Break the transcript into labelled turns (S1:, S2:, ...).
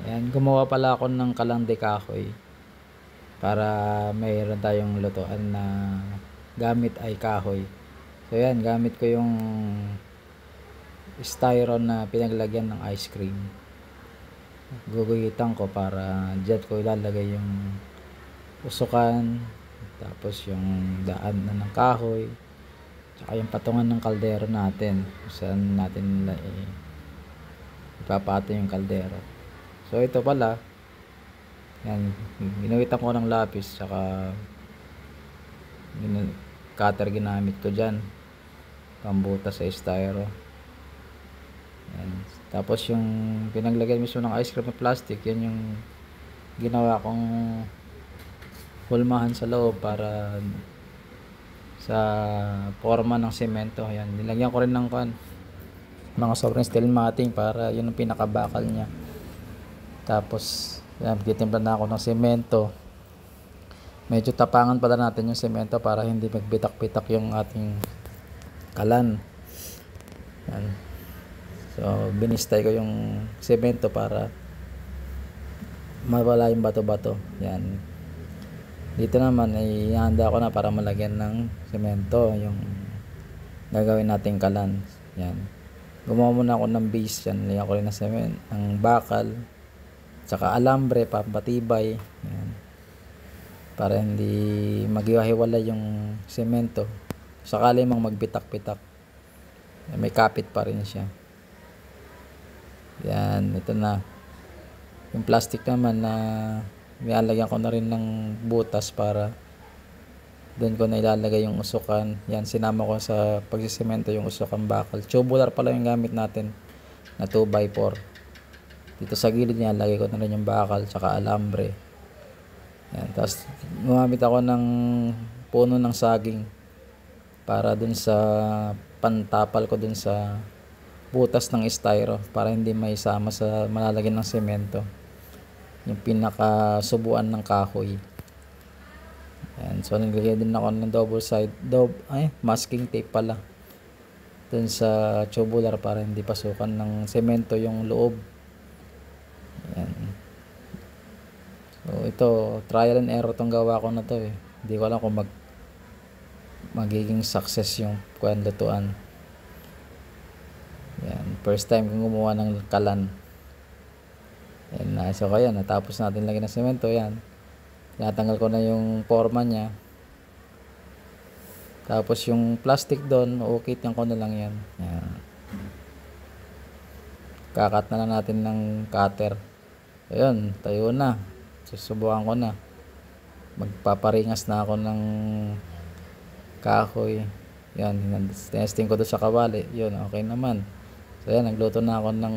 S1: Ayan, gumawa pala ako ng kalande kahoy para mayroon tayong lutuan na gamit ay kahoy. So ayan, gamit ko yung styron na pinaglagyan ng ice cream. Guguhitan ko para dyan ko ilalagay yung usukan, tapos yung daan na ng kahoy, tsaka yung patungan ng kaldero natin kung saan natin ipapato yung kaldero. So ito pala, yan, ginawitan ko ng lapis tsaka cutter ginamit ko dyan pambutas sa styro. Yan. Tapos yung pinaglagyan mismo ng ice cream na plastic, yan yung ginawa kong hulmahan sa loob para sa forma ng semento. Yan, nilagyan ko rin ng mga sobrang steel matting para yun ang pinakabakal niya. Tapos yan, titimpla na ako ng semento. Medyo tapangan pala natin yung semento para hindi magbitak-bitak yung ating kalan. Yan. So binistay ko yung semento para mawala yung bato-bato. Yan. Dito naman ay ihanda ko na para malagyan ng semento yung gagawin nating kalan. Yan. Gumawa muna ako ng base. Yan. Lagyan ko rin ng semento, ng bakal, tsaka alambre pampatibay. Yan. Para hindi maghiwa-hiwala yung semento. Sakali mang magbitak-bitak, may kapit pa rin siya. Yan, ito na. Yung plastic naman na nilalagyan ko na rin ng butas para doon ko na ilalagay yung usukan. Yan, sinama ko sa pagsisemento yung usukan bakal. Tubular pala yung gamit natin na 2x4. Dito sa gilid niya, lagay ko na rin yung bakal tsaka alambre. Yan, tapos gumamit ako ng puno ng saging para dun sa pantapal ko dun sa butas ng styro para hindi maisama sa malalagyan ng semento yung pinakasubuan ng kahoy. Yan, so naglagay din ako ng masking tape pala dun sa tubular para hindi pasukan ng semento yung loob. Yan. So ito, trial and error tong gawa ko na to eh. Hindi ko alam kung magiging success yung lutuan. Yan, first time kong gumawa ng kalan. Yan na, so kaya natapos natin lagyan ng semento. Yan, tinatanggal ko na yung forma nya. Tapos yung plastic doon, ukitin ko na lang yan. Yan, kakat na lang natin ng cutter. Ayun, tayo na. Susubukan ko na. Magpaparingas na ako ng kahoy. Yan, testing ko doon sa kawali. Yun, okay naman. So yan, nagluto na ako ng